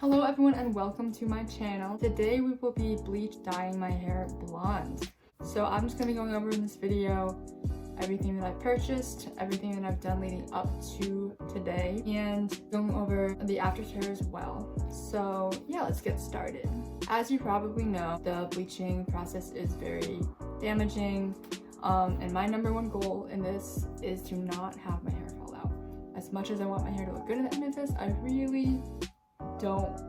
Hello everyone and welcome to my channel. Today we will be bleach dyeing my hair blonde. So I'm just going to be going over in this video everything that I purchased, everything that I've done leading up to today, and going over the aftercare as well. So yeah, let's get started. As you probably know, the bleaching process is very damaging, and my number one goal in this is to not have my hair fall out. As much as I want my hair to look good at the end of this, I really don't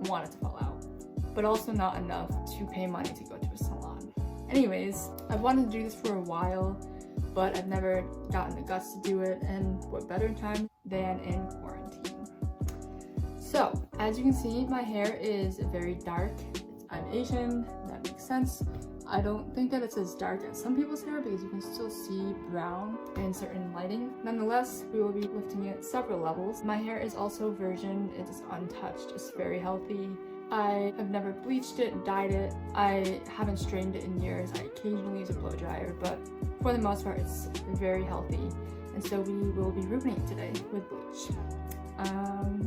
want it to fall out, but also not enough to pay money to go to a salon. Anyways, I've wanted to do this for a while, but I've never gotten the guts to do it, and what better time than in quarantine. So, as you can see, my hair is very dark. I'm Asian, that makes sense. I don't think that it's as dark as some people's hair because you can still see brown in certain lighting. Nonetheless, we will be lifting it several levels. My hair is also virgin, it is untouched, it's very healthy. I have never bleached it, dyed it. I haven't straightened it in years. I occasionally use a blow dryer, but for the most part, it's very healthy. And so we will be ruining it today with bleach.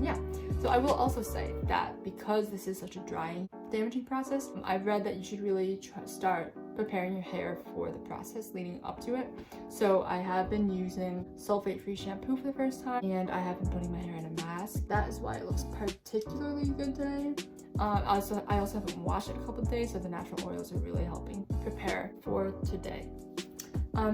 Yeah, so I will also say that because this is such a drying, damaging process, I've read that you should really start preparing your hair for the process leading up to it. So I have been using sulfate-free shampoo for the first time, and I have been putting my hair in a mask. That is why it looks particularly good today. I also haven't washed it a couple of days, so the natural oils are really helping prepare for today.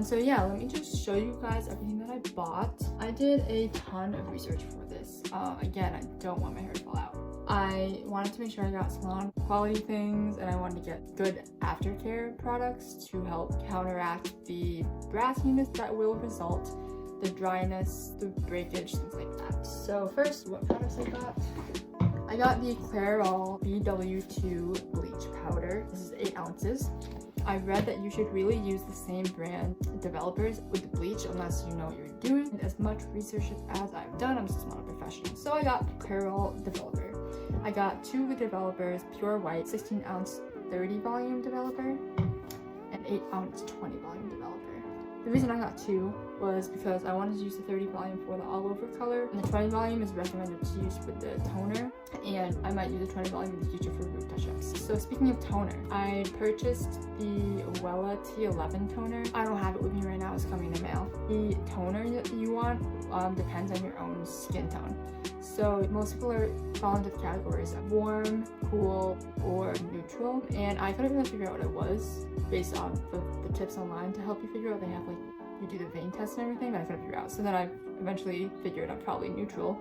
So yeah, let me just show you guys everything that I bought. I did a ton of research for this. Again, I don't want my hair to fall out. I wanted to make sure I got salon quality things, and I wanted to get good aftercare products to help counteract the brassiness that will result, the dryness, the breakage, things like that. So first, what products I got? I got the Clairol BW2 bleach powder. This is 8 ounces. I read that you should really use the same brand developers with the bleach unless you know what you're doing. And as much research as I've done, I'm just not a professional. So I got Clairol developer. I got 2 of the developers, pure white, 16 ounce 30 volume developer, and 8 ounce 20 volume developer. The reason I got 2 was because I wanted to use the 30 volume for the all over color, and the 20 volume is recommended to use with the toner, and I might use the 20 volume in the future for root touch-ups. So speaking of toner, I purchased the Wella T11 toner. I don't have it with me right now, it's coming in the mail. The toner that you want depends on your own skin tone. So most people fall into the categories of warm, cool, or neutral, and I couldn't really figure out what it was based on the tips online to help you figure out. They have like, you do the vein test and everything, but I couldn't figure out. So then I eventually figured I'm probably neutral,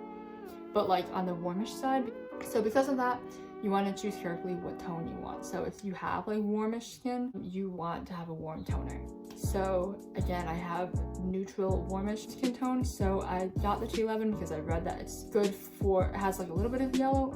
but like on the warmish side. So because of that, you want to choose carefully what tone you want. So if you have like warmish skin, you want to have a warm toner. So again, I have neutral warmish skin tone, so I got the T11 because I read that it's good for, it has like a little bit of yellow,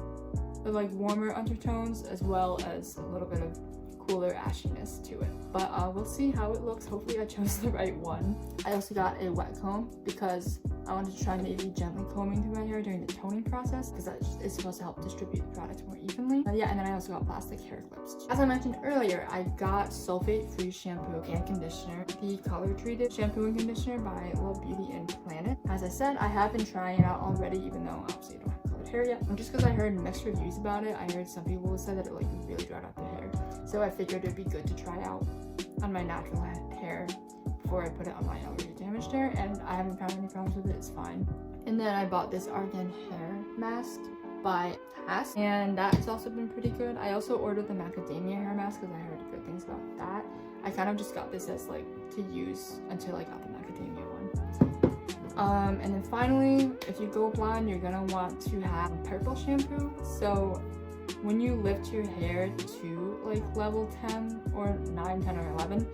but like warmer undertones, as well as a little bit of cooler ashiness to it. But we'll see how it looks. Hopefully I chose the right one. I also got a wet comb because I wanted to try maybe gently combing through my hair during the toning process, because that is supposed to help distribute the product more evenly. Yeah, and then I also got plastic hair clips. As I mentioned earlier, I got sulfate-free shampoo and conditioner, the color treated shampoo and conditioner by Love Beauty and Planet. As I said, I have been trying it out already, even though obviously I don't have colored hair yet. Just because I heard mixed reviews about it, I heard some people said that it like really dried out their hair. So I figured it'd be good to try out on my natural hair before I put it on my already damaged hair, and I haven't found any problems with it, it's fine. And then I bought this Argan hair mask by Hass, and that's also been pretty good. I also ordered the macadamia hair mask because I heard good things about that. I kind of just got this as like to use until I got the macadamia one. And then finally, if you go blonde, you're gonna want to have purple shampoo. So when you lift your hair to like level 10 or 9, 10, or 11,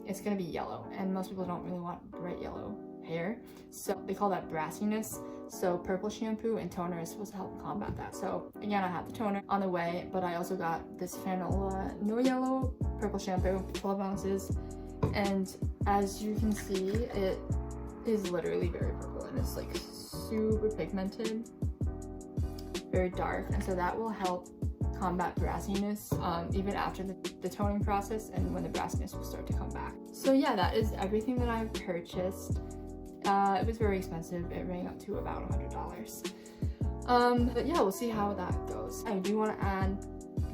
it's gonna be yellow, and most people don't really want bright yellow hair, so they call that brassiness. So purple shampoo and toner is supposed to help combat that. So again, I have the toner on the way, but I also got this Fanola No Yellow purple shampoo, 12 ounces, and as you can see, it is literally very purple, and it's like super pigmented, very dark, and so that will help combat brassiness even after the toning process, and when the brassiness will start to come back. So yeah, that is everything that I've purchased. It was very expensive. It rang up to about $100. But yeah, we'll see how that goes. I do want to add,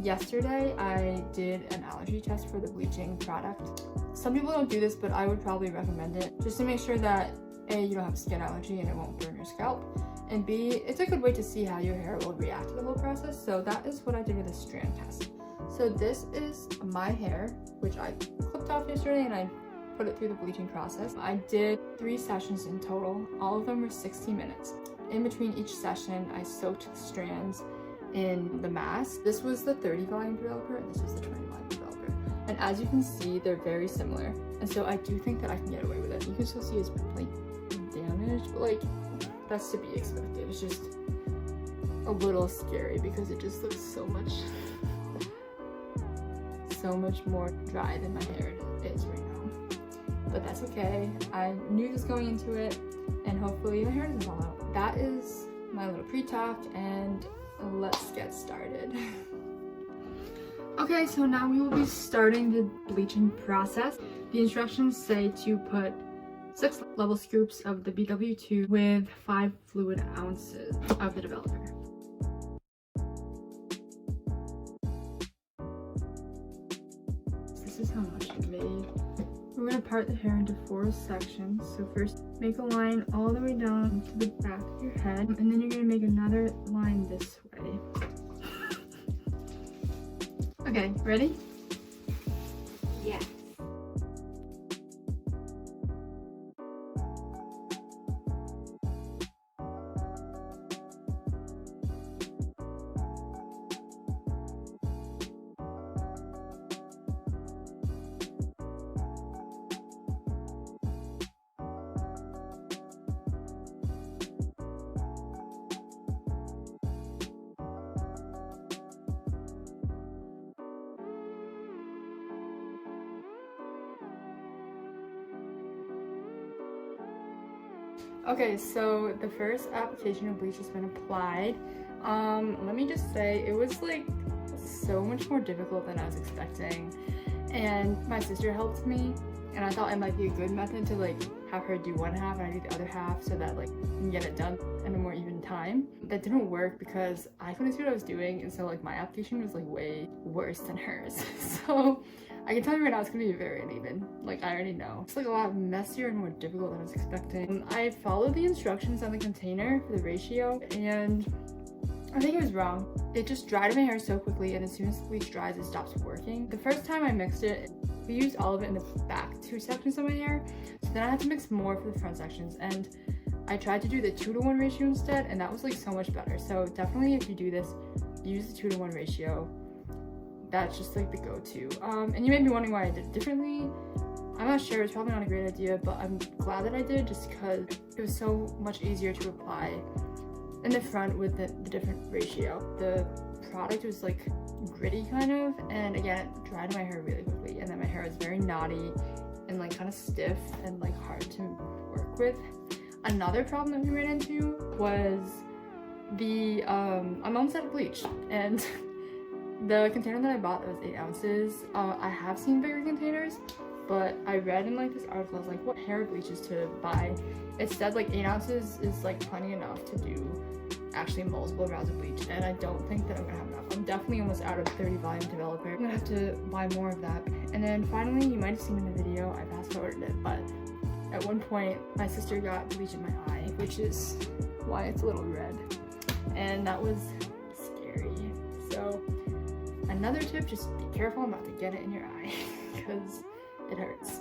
yesterday I did an allergy test for the bleaching product. Some people don't do this, but I would probably recommend it just to make sure that A, you don't have a skin allergy and it won't burn your scalp, and B, it's a good way to see how your hair will react to the whole process. So that is what I did with a strand test. So this is my hair, which I clipped off yesterday and I put it through the bleaching process. I did 3 sessions in total. All of them were 60 minutes. In between each session, I soaked the strands in the mask. This was the 30 volume developer and this was the 20 volume developer. And as you can see, they're very similar. And so I do think that I can get away with it. You can still see it's like damaged, but like that's to be expected. It's just a little scary because it just looks so much more dry than my hair is right now. But that's okay. I knew this going into it, and hopefully my hair doesn't fall out. That is my little pre-talk, and let's get started. Okay, so now we will be starting the bleaching process. The instructions say to put 6 level scoops of the BW2 with 5 fluid ounces of the developer. This is how much I made. We're going to part the hair into 4 sections. So first, make a line all the way down to the back of your head, and then you're going to make another line this way. Okay, ready? Yeah. Okay, so the first application of bleach has been applied. Let me just say, it was like so much more difficult than I was expecting. And my sister helped me, and I thought it might be a good method to like have her do one half and I do the other half so that like we can get it done in a more even time. That didn't work because I couldn't see what I was doing, and so like my application was like way worse than hers. So I can tell you right now, it's gonna be very uneven. Like, I already know. It's like a lot messier and more difficult than I was expecting. I followed the instructions on the container for the ratio, and I think it was wrong. It just dried my hair so quickly, and as soon as the bleach dries, it stops working. The first time I mixed it, we used all of it in the back 2 sections of my hair, so then I had to mix more for the front sections, and I tried to do the 2-to-1 ratio instead, and that was like so much better. So definitely, if you do this, use the 2-to-1 ratio. That's just like the go-to. And you may be wondering why I did it differently. I'm not sure, it's probably not a great idea, but I'm glad that I did just because it was so much easier to apply in the front with the different ratio. The product was like gritty kind of, and again, it dried my hair really quickly, and then my hair was very knotty and like kind of stiff and like hard to work with. Another problem that we ran into was the, I'm almost out of bleach, and the container that I bought that was 8 ounces, I have seen bigger containers, but I read in like this article, I was like, what hair bleaches to buy? It said like 8 ounces is like plenty enough to do actually multiple rounds of bleach, and I don't think that I'm gonna have enough. I'm definitely almost out of 30 volume developer. I'm gonna have to buy more of that. And then finally, you might have seen in the video, I fast forwarded it, but at one point my sister got bleach in my eye, which is why it's a little red, and that was scary. So another tip, just be careful not to get it in your eye because it hurts.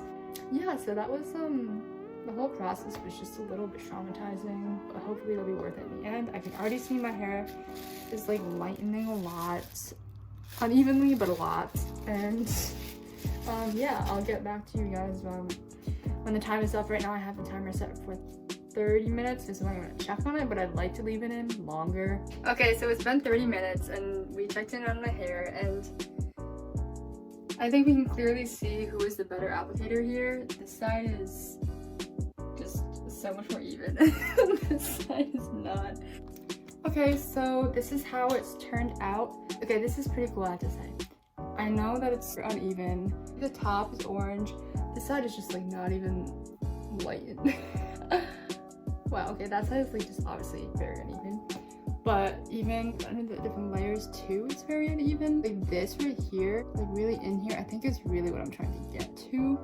Yeah, so that was the whole process was just a little bit traumatizing, but hopefully it'll be worth it in the end. I can already see my hair is like lightening a lot, unevenly but a lot. And yeah, I'll get back to you guys when the time is up. Right now I have the timer set for 30 minutes, so I'm gonna check on it, but I'd like to leave it in longer. Okay, so it's been 30 minutes and we checked in on my hair, and I think we can clearly see who is the better applicator here. This side is just so much more even. This side is not. Okay, so this is how it's turned out. Okay, this is pretty cool, I have to say. I know that it's uneven. The top is orange. This side is just like not even lightened. Wow, okay, that side is like just obviously very uneven. but even under the different layers too, it's very uneven. Like this right here, like really in here, I think is really what I'm trying to get to.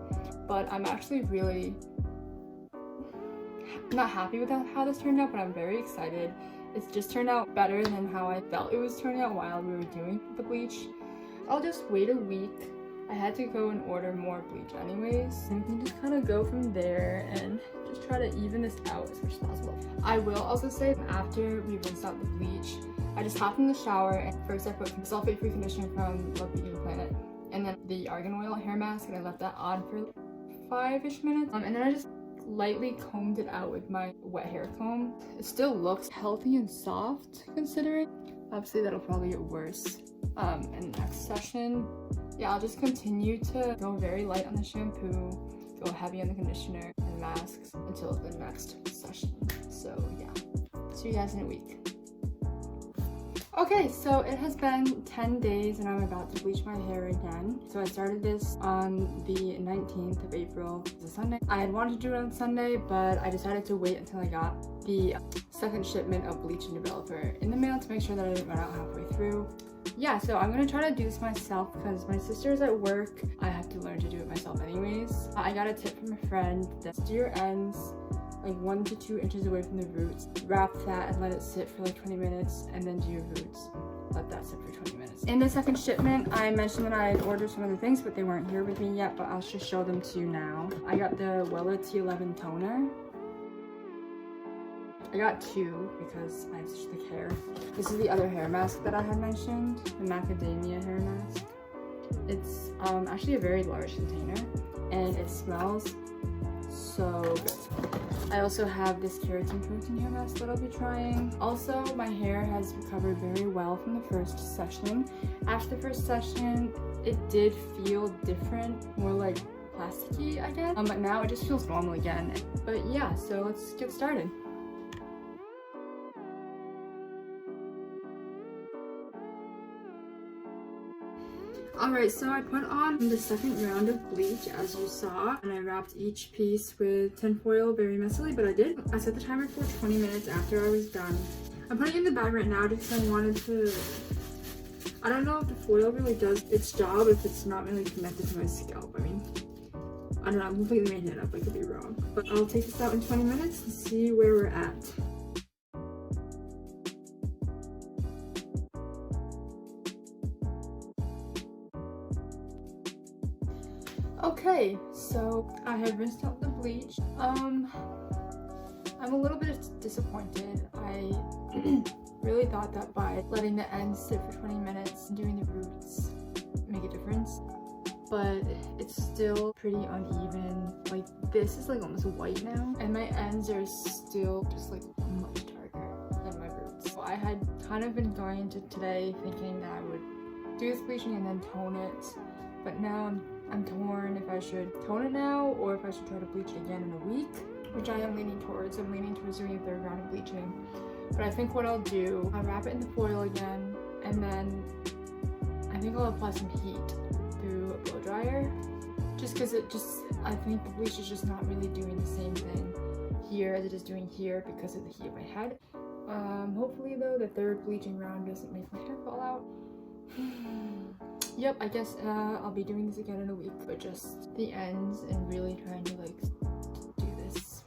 But I'm actually really not happy with how this turned out, but I'm very excited. It's just turned out better than how I felt it was turning out while we were doing the bleach. I'll just wait a week. I had to go and order more bleach anyways. And we can just kind of go from there and just try to even this out as much as possible. I will also say after we rinsed out the bleach, I just hopped in the shower and first I put sulfate-free conditioner from Love Beauty Planet and then the argan oil hair mask, and I left that on for 5-ish minutes. And then I just lightly combed it out with my wet hair comb. It still looks healthy and soft considering. Obviously that'll probably get worse in the next session. Yeah, I'll just continue to go very light on the shampoo, go heavy on the conditioner and masks until the next session. So yeah, see you guys in a week. Okay, so it has been 10 days and I'm about to bleach my hair again. So I started this on the 19th of April, it's a Sunday. I had wanted to do it on Sunday, but I decided to wait until I got the second shipment of bleach and developer in the mail to make sure that I didn't run out halfway through. Yeah, so I'm gonna try to do this myself because my sister's at work. I have to learn to do it myself anyways. I got a tip from a friend that steer ends like 1 to 2 inches away from the roots, wrap that and let it sit for like 20 minutes, and then do your roots. Let that sit for 20 minutes. In the second shipment, I mentioned that I had ordered some other things, but they weren't here with me yet, but I'll just show them to you now. I got the Wella T11 toner. I got 2 because I have such thick hair. This is the other hair mask that I had mentioned, the macadamia hair mask. It's actually a very large container and it smells so good. I also have this keratin protein hair mask that I'll be trying. Also, my hair has recovered very well from the first session. After the first session, it did feel different, more like plasticky, I guess. But now it just feels normal again. But yeah, so let's get started. Alright, so I put on the second round of bleach as you saw, and I wrapped each piece with tinfoil very messily, but I did. I set the timer for 20 minutes after I was done. I'm putting it in the bag right now just because I wanted to... I don't know if the foil really does its job if it's not really connected to my scalp. I mean, I don't know, I'm completely making it up, I could be wrong. But I'll take this out in 20 minutes and see where we're at. Okay, so I have rinsed out the bleach. I'm a little bit disappointed. I really thought that by letting the ends sit for 20 minutes and doing the roots make a difference, but it's still pretty uneven. Like this is like almost white now, and my ends are still just like much darker than my roots. So I had kind of been going into today thinking that I would do this bleaching and then tone it, but now I'm torn if I should tone it now or if I should try to bleach it again in a week, which I am leaning towards. I'm leaning towards doing a third round of bleaching. But I think what I'll do, I'll wrap it in the foil again, and then I think I'll apply some heat through a blow dryer. Just because I think the bleach is just not really doing the same thing here as it is doing here because of the heat of my head. Hopefully though, the third bleaching round doesn't make my hair fall out. Yep, I guess I'll be doing this again in a week, but just the ends and really trying to like do this.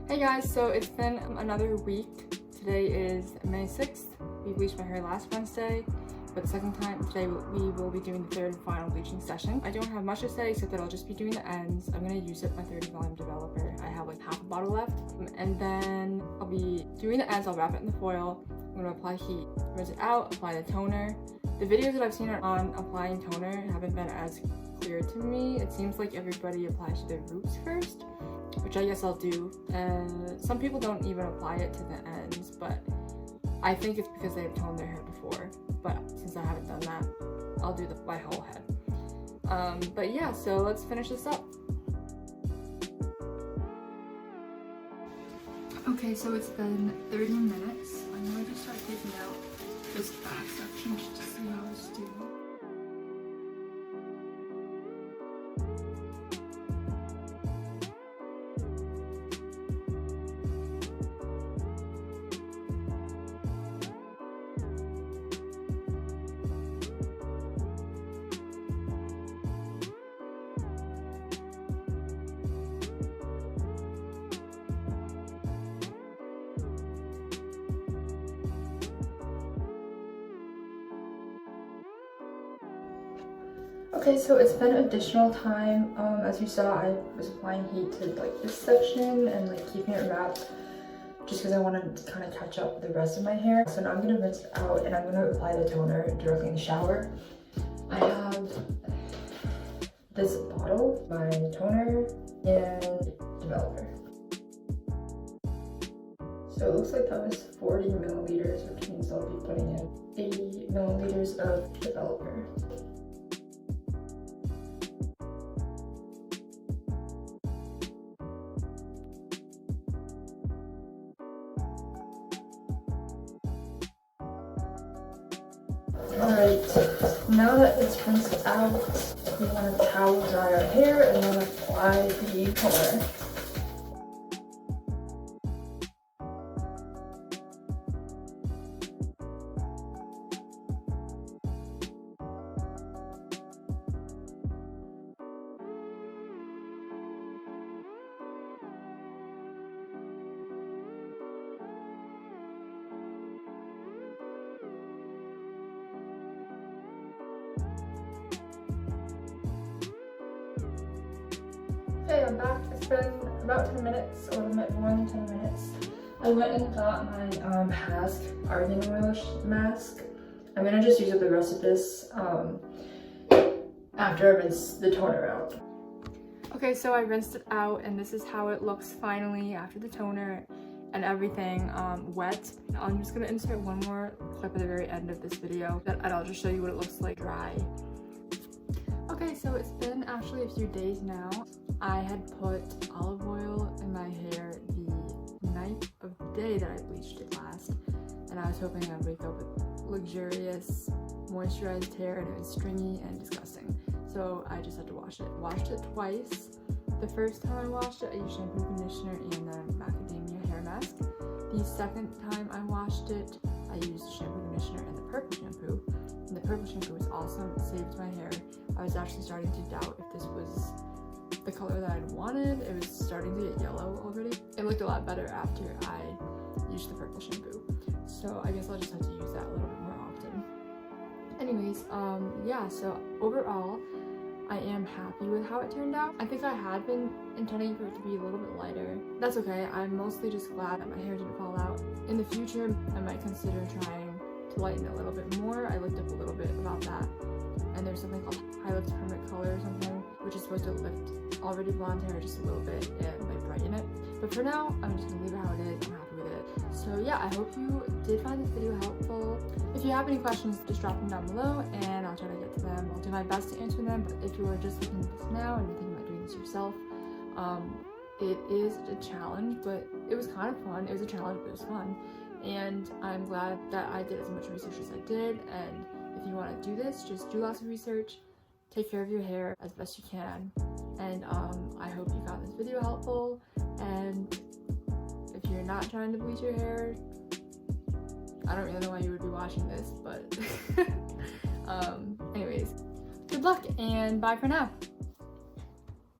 Hey guys, so it's been another week. Today is May 6th. We bleached my hair last Wednesday, but the second time today we will be doing the third and final bleaching session. I don't have much to say except that I'll just be doing the ends. I'm gonna use up my 30 volume developer. I have like half a bottle left, and then I'll be doing the ends. I'll wrap it in the foil. I'm gonna apply heat, rinse it out, apply the toner. The videos that I've seen on applying toner haven't been as clear to me. It seems like everybody applies to their roots first, which I guess I'll do. And some people don't even apply it to the ends, but I think it's because they've toned their hair before. But since I haven't done that, I'll do my whole head. But yeah, so let's finish this up. Okay, so it's been 30 minutes. I'm going to start taking out this back section just to see how it's doing. Okay, so it's been additional time. As you saw, I was applying heat to like this section and like keeping it wrapped just because I want to kind of catch up with the rest of my hair. So now I'm going to rinse it out and I'm going to apply the toner directly in the shower. I have this bottle, my toner, and developer. So it looks like that was 40 milliliters, which means I'll be putting in 80 milliliters of developer. Alright, now that it's rinsed out, we want to towel dry our hair and then apply the toner. Okay, I'm back. It's been about 10 minutes, a little bit more than 10 minutes. I went and got my mask, argan oil mask. I'm gonna just use up the rest of this after I rinse the toner out. Okay, so I rinsed it out and this is how it looks finally after the toner and everything wet. I'm just gonna insert one more clip at the very end of this video and I'll just show you what it looks like dry. Okay, so it's been actually a few days now. I had put olive oil in my hair the night of the day that I bleached it last, and I was hoping I'd wake up with luxurious, moisturized hair, and it was stringy and disgusting. So I just had to wash it. Washed it twice. The first time I washed it, I used shampoo, conditioner, and the macadamia hair mask. The second time I washed it, I used shampoo, conditioner, and the purple shampoo. And the purple shampoo was awesome. It saved my hair. I was actually starting to doubt if this was the color that I'd wanted. It was starting to get yellow already. It looked a lot better after I used the purple shampoo. So I guess I'll just have to use that a little bit more often. Anyways, yeah, so overall, I am happy with how it turned out. I think I had been intending for it to be a little bit lighter. That's okay. I'm mostly just glad that my hair didn't fall out. In the future, I might consider trying to lighten it a little bit more. I looked up a little bit about that. And there's something called high lift permanent color or something, which is supposed to lift already blonde hair just a little bit and like brighten it. But for now, I'm just gonna leave it how it is. I'm happy with it. So yeah, I hope you did find this video helpful. If you have any questions, just drop them down below and I'll try to get to them. I'll do my best to answer them. But if you are just looking at this now and you're thinking about doing this yourself, it is a challenge, but it was kind of fun. It was a challenge, but it was fun. And I'm glad that I did as much research as I did. And if you want to do this, just do lots of research, take care of your hair as best you can, and I hope you found this video helpful. And if you're not trying to bleach your hair, I don't really know why you would be watching this, but anyways, good luck and bye for now.